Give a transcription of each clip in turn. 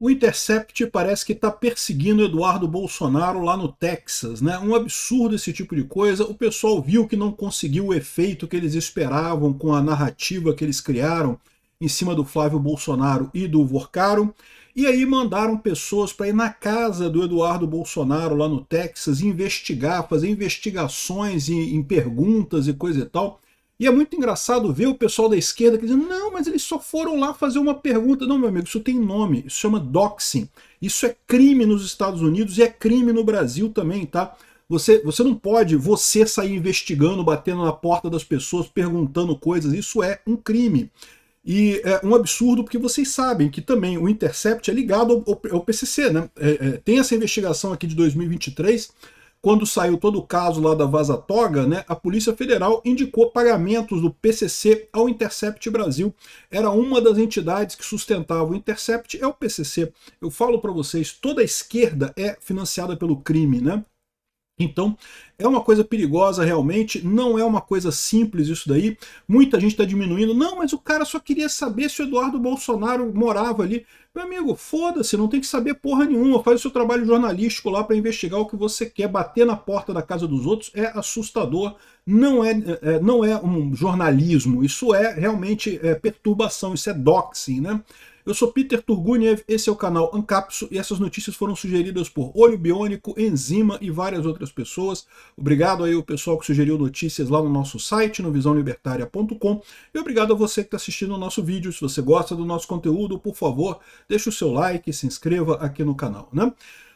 O Intercept parece que está perseguindo Eduardo Bolsonaro lá no Texas, né? Um absurdo esse tipo de coisa. O pessoal viu que não conseguiu o efeito que eles esperavam com a narrativa que eles criaram em cima do Flávio Bolsonaro e do Vorcaro. E aí mandaram pessoas para ir na casa do Eduardo Bolsonaro lá no Texas investigar, fazer investigações em perguntas e coisa e tal. E é muito engraçado ver o pessoal da esquerda que dizendo, não, mas eles só foram lá fazer uma pergunta. Não, meu amigo, isso tem nome, isso chama doxing. Isso é crime nos Estados Unidos e é crime no Brasil também, tá? Você não pode, você sair investigando, batendo na porta das pessoas, perguntando coisas, isso é um crime. E é um absurdo porque vocês sabem que também o Intercept é ligado ao PCC, né? Tem essa investigação aqui de 2023, quando saiu todo o caso lá da Vaza Toga, né, a Polícia Federal indicou pagamentos do PCC ao Intercept Brasil. Era uma das entidades que sustentava o Intercept, é o PCC. Eu falo para vocês, toda a esquerda é financiada pelo crime, né? Então, é uma coisa perigosa realmente, não é uma coisa simples isso daí. Muita gente está diminuindo. Não, mas o cara só queria saber se o Eduardo Bolsonaro morava ali. Meu amigo, foda-se, não tem que saber porra nenhuma. Faz o seu trabalho jornalístico lá para investigar o que você quer. Bater na porta da casa dos outros é assustador. Não é um jornalismo, isso é realmente perturbação, isso é doxing, né? Eu sou Peter Turguniev, esse é o canal Ancapso e essas notícias foram sugeridas por Olho Biônico, Enzima e várias outras pessoas. Obrigado aí ao pessoal que sugeriu notícias lá no nosso site, no visãolibertaria.com, e obrigado a você que está assistindo o nosso vídeo. Se você gosta do nosso conteúdo, por favor, deixe o seu like e se inscreva aqui no canal, né?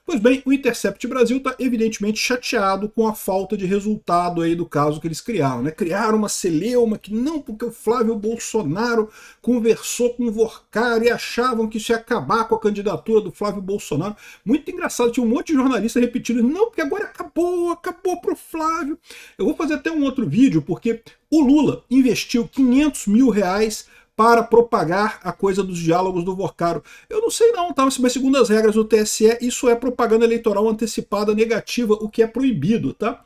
Pois bem, o Intercept Brasil está evidentemente chateado com a falta de resultado aí do caso que eles criaram, né? Criaram uma celeuma que não, porque o Flávio Bolsonaro conversou com o Vorcaro e achavam que isso ia acabar com a candidatura do Flávio Bolsonaro. Muito engraçado, tinha um monte de jornalista repetindo, não, porque agora acabou pro Flávio. Eu vou fazer até um outro vídeo, porque o Lula investiu 500 mil reais para propagar a coisa dos diálogos do Vorcaro. Eu não sei não, tá? Mas segundo as regras do TSE, isso é propaganda eleitoral antecipada negativa, o que é proibido, tá?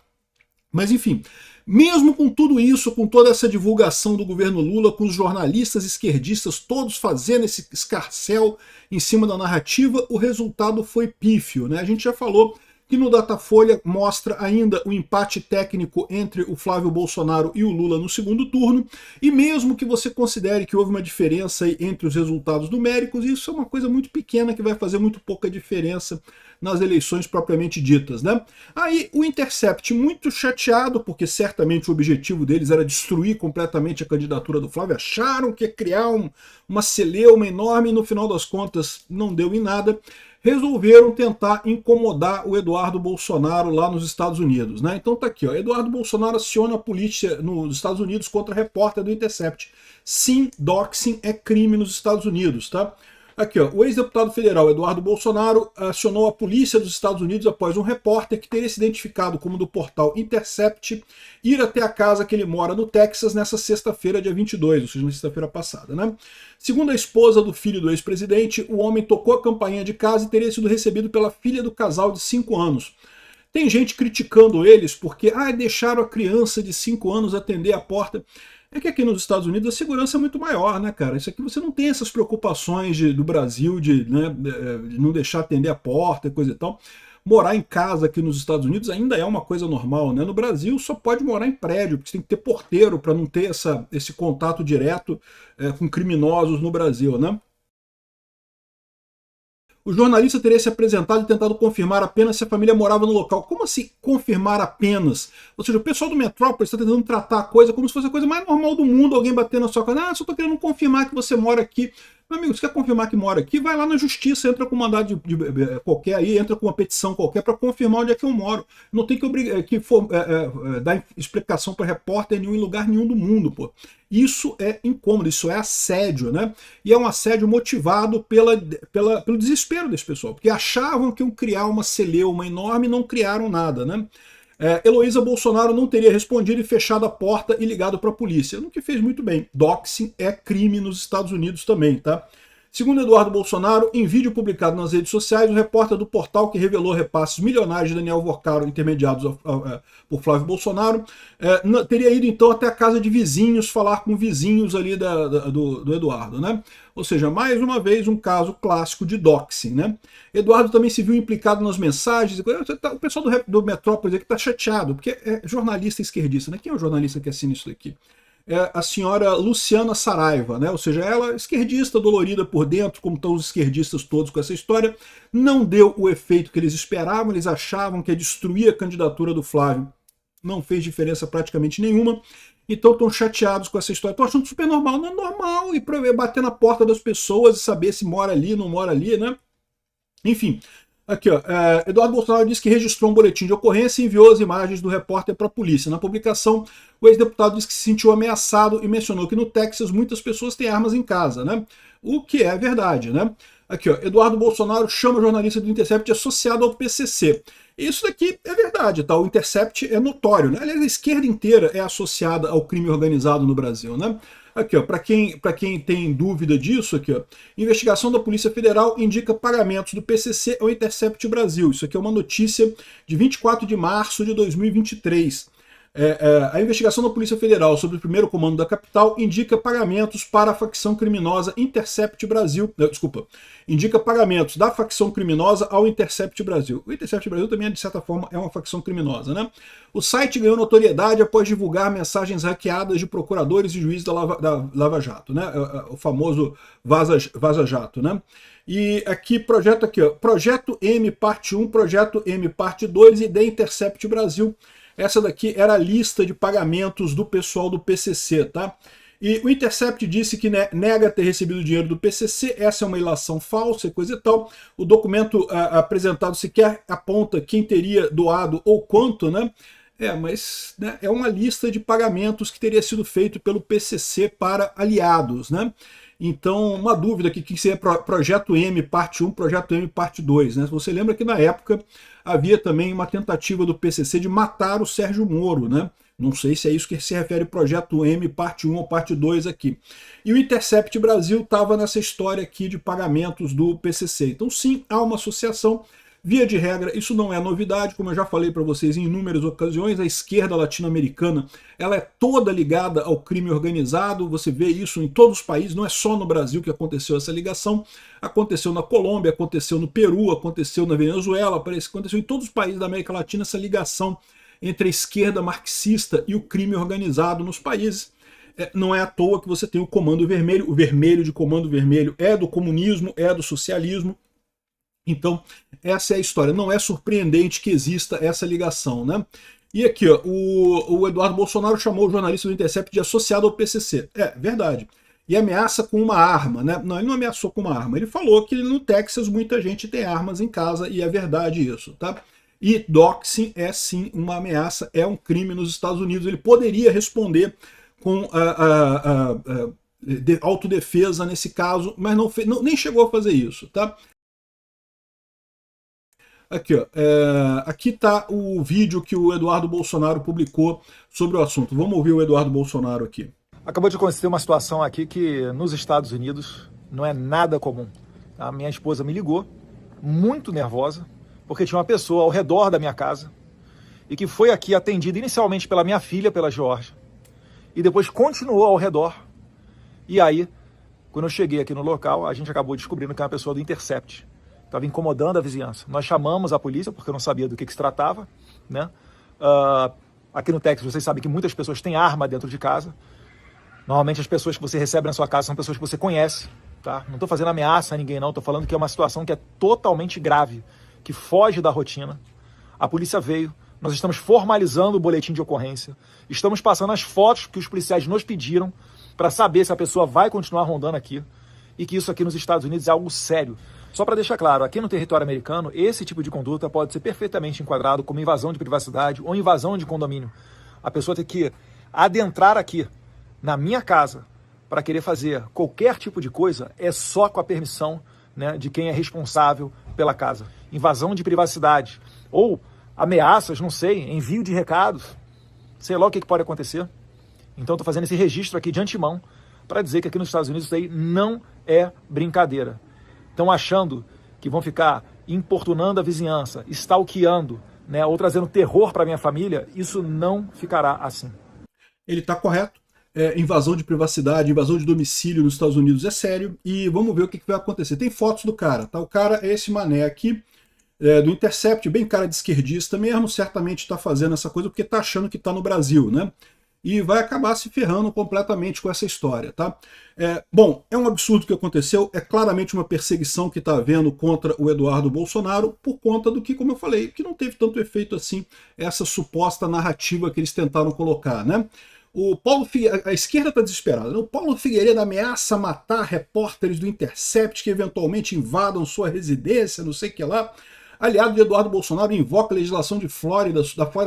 Mas enfim, mesmo com tudo isso, com toda essa divulgação do governo Lula, com os jornalistas esquerdistas todos fazendo esse escarcéu em cima da narrativa, o resultado foi pífio, né? A gente já falou que no Datafolha mostra ainda o empate técnico entre o Flávio Bolsonaro e o Lula no segundo turno, e mesmo que você considere que houve uma diferença entre os resultados numéricos, isso é uma coisa muito pequena que vai fazer muito pouca diferença nas eleições propriamente ditas, né? Aí o Intercept muito chateado, porque certamente o objetivo deles era destruir completamente a candidatura do Flávio, acharam que ia criar uma celeuma enorme e no final das contas não deu em nada, resolveram tentar incomodar o Eduardo Bolsonaro lá nos Estados Unidos, né? Então tá aqui, ó, Eduardo Bolsonaro aciona a polícia nos Estados Unidos contra a repórter do Intercept. Sim, doxing é crime nos Estados Unidos, tá? Aqui, ó, o ex-deputado federal Eduardo Bolsonaro acionou a polícia dos Estados Unidos após um repórter que teria se identificado como do portal Intercept ir até a casa que ele mora no Texas nessa sexta-feira, dia 22, ou seja, na sexta-feira passada, né? Segundo a esposa do filho do ex-presidente, o homem tocou a campainha de casa e teria sido recebido pela filha do casal de 5 anos. Tem gente criticando eles porque deixaram a criança de 5 anos atender a porta. É que aqui nos Estados Unidos a segurança é muito maior, né, cara? Isso aqui você não tem essas preocupações do Brasil de não deixar atender a porta e coisa e tal. Morar em casa aqui nos Estados Unidos ainda é uma coisa normal, né? No Brasil só pode morar em prédio, porque você tem que ter porteiro para não ter esse contato direto com criminosos no Brasil, né? O jornalista teria se apresentado e tentado confirmar apenas se a família morava no local. Como assim confirmar apenas? Ou seja, o pessoal do Metrópolis está tentando tratar a coisa como se fosse a coisa mais normal do mundo, alguém bater na sua casa. Só estou querendo confirmar que você mora aqui. Meu amigo, se quer confirmar que mora aqui, vai lá na justiça, entra com um mandado qualquer aí, entra com uma petição qualquer para confirmar onde é que eu moro. Não tem que dar explicação para repórter nenhum em lugar nenhum do mundo, pô. Isso é incômodo, isso é assédio, né? E é um assédio motivado pelo desespero desse pessoal, porque achavam que iam criar uma celeuma enorme e não criaram nada, né? Heloísa Bolsonaro não teria respondido e fechado a porta e ligado para a polícia, o que fez muito bem. Doxing é crime nos Estados Unidos também, tá? Segundo Eduardo Bolsonaro, em vídeo publicado nas redes sociais, o repórter do portal que revelou repasses milionários de Daniel Vorcaro intermediados por Flávio Bolsonaro teria ido então até a casa de vizinhos falar com vizinhos ali do Eduardo, né? Ou seja, mais uma vez um caso clássico de doxing, né? Eduardo também se viu implicado nas mensagens. O pessoal do Metrópolis aqui está chateado, porque é jornalista esquerdista, né? Quem é o jornalista que assina isso daqui? É a senhora Luciana Saraiva, né? Ou seja, ela, esquerdista, dolorida por dentro, como estão os esquerdistas todos com essa história, não deu o efeito que eles esperavam, eles achavam que ia destruir a candidatura do Flávio. Não fez diferença praticamente nenhuma, então estão chateados com essa história. Estão achando super normal, não é normal ir bater na porta das pessoas e saber se mora ali, não mora ali, né? Enfim, aqui, ó, Eduardo Bolsonaro disse que registrou um boletim de ocorrência e enviou as imagens do repórter para a polícia. Na publicação, o ex-deputado disse que se sentiu ameaçado e mencionou que no Texas muitas pessoas têm armas em casa, né? O que é verdade, né? Aqui, ó, Eduardo Bolsonaro chama o jornalista do Intercept associado ao PCC. Isso daqui é verdade, tá? O Intercept é notório, né? Aliás, a esquerda inteira é associada ao crime organizado no Brasil, né? Aqui, ó, para quem tem dúvida disso, aqui, ó, investigação da Polícia Federal indica pagamentos do PCC ao Intercept Brasil. Isso aqui é uma notícia de 24 de março de 2023. A investigação da Polícia Federal sobre o primeiro comando da capital indica pagamentos para a facção criminosa Intercept Brasil. Desculpa, indica pagamentos da facção criminosa ao Intercept Brasil. O Intercept Brasil também, de certa forma, é uma facção criminosa, né? O site ganhou notoriedade após divulgar mensagens hackeadas de procuradores e juízes da Lava Jato, né? O famoso Vaza Jato, né? E aqui, projeto aqui, ó, Projeto M Parte 1, Projeto M Parte 2 e The Intercept Brasil. Essa daqui era a lista de pagamentos do pessoal do PCC, tá? E o Intercept disse que nega ter recebido dinheiro do PCC, essa é uma ilação falsa e coisa e tal. O documento apresentado sequer aponta quem teria doado ou quanto, né? Mas né, é uma lista de pagamentos que teria sido feito pelo PCC para aliados, né? Então, uma dúvida aqui, que seria Projeto M Parte 1, Projeto M Parte 2, né? Você lembra que na época havia também uma tentativa do PCC de matar o Sérgio Moro, né? Não sei se é isso que se refere Projeto M Parte 1 ou Parte 2 aqui. E o Intercept Brasil estava nessa história aqui de pagamentos do PCC. Então, sim, há uma associação. Via de regra, isso não é novidade, como eu já falei para vocês em inúmeras ocasiões, a esquerda latino-americana ela é toda ligada ao crime organizado, você vê isso em todos os países, não é só no Brasil que aconteceu essa ligação, aconteceu na Colômbia, aconteceu no Peru, aconteceu na Venezuela, aconteceu em todos os países da América Latina essa ligação entre a esquerda marxista e o crime organizado nos países. Não é à toa que você tem o Comando Vermelho, o vermelho de Comando Vermelho é do comunismo, é do socialismo. Então, essa é a história. Não é surpreendente que exista essa ligação, né? E aqui, ó, o Eduardo Bolsonaro chamou o jornalista do Intercept de associado ao PCC. É, verdade. E ameaça com uma arma, né? Não, ele não ameaçou com uma arma. Ele falou que no Texas muita gente tem armas em casa e é verdade isso, tá? E doxing é sim uma ameaça, é um crime nos Estados Unidos. Ele poderia responder com autodefesa nesse caso, mas nem chegou a fazer isso, tá? Aqui, ó, aqui está o vídeo que o Eduardo Bolsonaro publicou sobre o assunto. Vamos ouvir o Eduardo Bolsonaro aqui. Acabou de acontecer uma situação aqui que nos Estados Unidos não é nada comum. A minha esposa me ligou, muito nervosa, porque tinha uma pessoa ao redor da minha casa e que foi aqui atendida inicialmente pela minha filha, pela Georgia, e depois continuou ao redor. E aí, quando eu cheguei aqui no local, a gente acabou descobrindo que é uma pessoa do Intercept. Estava incomodando a vizinhança. Nós chamamos a polícia, porque eu não sabia do que se tratava, né? Aqui no Texas, vocês sabem que muitas pessoas têm arma dentro de casa. Normalmente as pessoas que você recebe na sua casa são pessoas que você conhece, tá? Não estou fazendo ameaça a ninguém, não. Estou falando que é uma situação que é totalmente grave, que foge da rotina. A polícia veio, nós estamos formalizando o boletim de ocorrência, estamos passando as fotos que os policiais nos pediram para saber se a pessoa vai continuar rondando aqui e que isso aqui nos Estados Unidos é algo sério. Só para deixar claro, aqui no território americano, esse tipo de conduta pode ser perfeitamente enquadrado como invasão de privacidade ou invasão de condomínio. A pessoa tem que adentrar aqui, na minha casa, para querer fazer qualquer tipo de coisa, é só com a permissão, né, de quem é responsável pela casa. Invasão de privacidade ou ameaças, não sei, envio de recados, sei lá o que pode acontecer. Então estou fazendo esse registro aqui de antemão para dizer que aqui nos Estados Unidos isso aí não é brincadeira. Estão achando que vão ficar importunando a vizinhança, stalkeando, né, ou trazendo terror para minha família. Isso não ficará assim. Ele está correto. Invasão de privacidade, invasão de domicílio nos Estados Unidos é sério, e vamos ver o que vai acontecer. Tem fotos do cara, tá? O cara é esse mané aqui, do Intercept, bem cara de esquerdista mesmo, certamente está fazendo essa coisa porque está achando que está no Brasil, né? E vai acabar se ferrando completamente com essa história, tá? Bom, é um absurdo o que aconteceu, é claramente uma perseguição que está havendo contra o Eduardo Bolsonaro por conta do que, como eu falei, que não teve tanto efeito assim, essa suposta narrativa que eles tentaram colocar, né? A esquerda está desesperada, né? O Paulo Figueiredo ameaça matar repórteres do Intercept que eventualmente invadam sua residência, não sei o que lá. Aliado de Eduardo Bolsonaro invoca a legislação da Flórida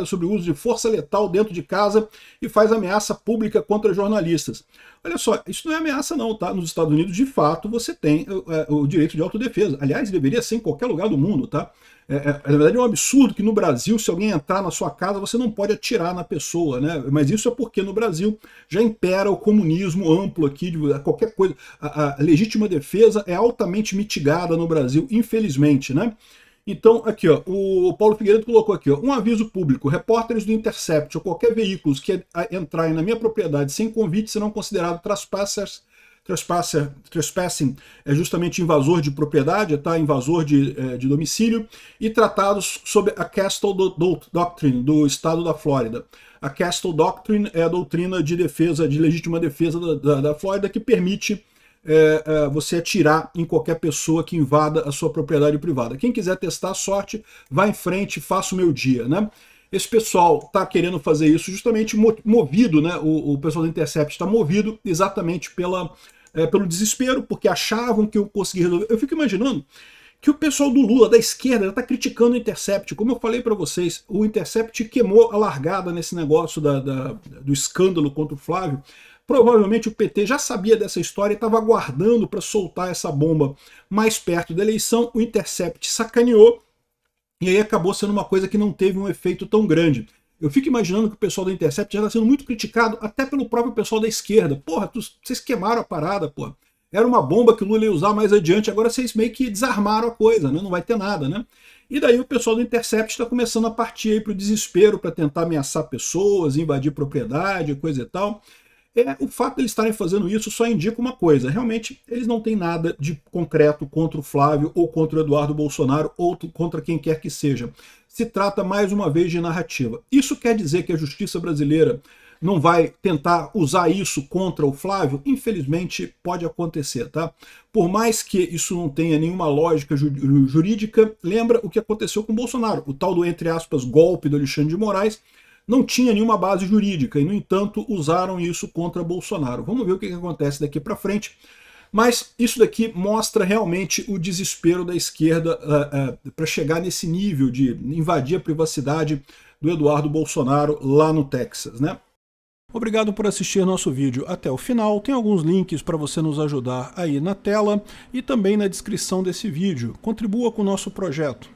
sobre o uso de força letal dentro de casa e faz ameaça pública contra jornalistas. Olha só, isso não é ameaça não, tá? Nos Estados Unidos, de fato, você tem o direito de autodefesa. Aliás, deveria ser em qualquer lugar do mundo, tá? Na verdade é um absurdo que no Brasil, se alguém entrar na sua casa, você não pode atirar na pessoa, né? Mas isso é porque no Brasil já impera o comunismo amplo aqui, de qualquer coisa. A legítima defesa é altamente mitigada no Brasil, infelizmente, né? Então, aqui, ó, o Paulo Figueiredo colocou aqui, ó, um aviso público: repórteres do Intercept ou qualquer veículo que entrarem na minha propriedade sem convite serão considerados trespassing é justamente invasor de propriedade, tá? Invasor de domicílio, e tratados sob a Castle Doctrine do estado da Flórida. A Castle Doctrine é a doutrina de defesa, de legítima defesa da Flórida, que permite você atirar em qualquer pessoa que invada a sua propriedade privada. Quem quiser testar a sorte, vá em frente, faça o meu dia, né? Esse pessoal está querendo fazer isso justamente movido, né? O pessoal do Intercept está movido exatamente pelo desespero, porque achavam que eu conseguia resolver. Eu fico imaginando que o pessoal do Lula, da esquerda, está criticando o Intercept. Como eu falei para vocês, o Intercept queimou a largada nesse negócio do escândalo contra o Flávio. Provavelmente o PT já sabia dessa história e estava aguardando para soltar essa bomba mais perto da eleição. O Intercept sacaneou e aí acabou sendo uma coisa que não teve um efeito tão grande. Eu fico imaginando que o pessoal do Intercept já está sendo muito criticado até pelo próprio pessoal da esquerda. Porra, vocês queimaram a parada, porra. Era uma bomba que o Lula ia usar mais adiante, agora vocês meio que desarmaram a coisa, né? Não vai ter nada, né? E daí o pessoal do Intercept está começando a partir aí para o desespero, para tentar ameaçar pessoas, invadir propriedade, coisa e tal. O fato de eles estarem fazendo isso só indica uma coisa: realmente eles não têm nada de concreto contra o Flávio ou contra o Eduardo Bolsonaro ou contra quem quer que seja. Se trata mais uma vez de narrativa. Isso quer dizer que a justiça brasileira não vai tentar usar isso contra o Flávio? Infelizmente pode acontecer, tá? Por mais que isso não tenha nenhuma lógica jurídica, lembra o que aconteceu com o Bolsonaro, o tal do, entre aspas, golpe do Alexandre de Moraes. Não tinha nenhuma base jurídica e, no entanto, usaram isso contra Bolsonaro. Vamos ver o que acontece daqui para frente. Mas isso daqui mostra realmente o desespero da esquerda para chegar nesse nível de invadir a privacidade do Eduardo Bolsonaro lá no Texas, né? Obrigado por assistir nosso vídeo até o final. Tem alguns links para você nos ajudar aí na tela e também na descrição desse vídeo. Contribua com o nosso projeto.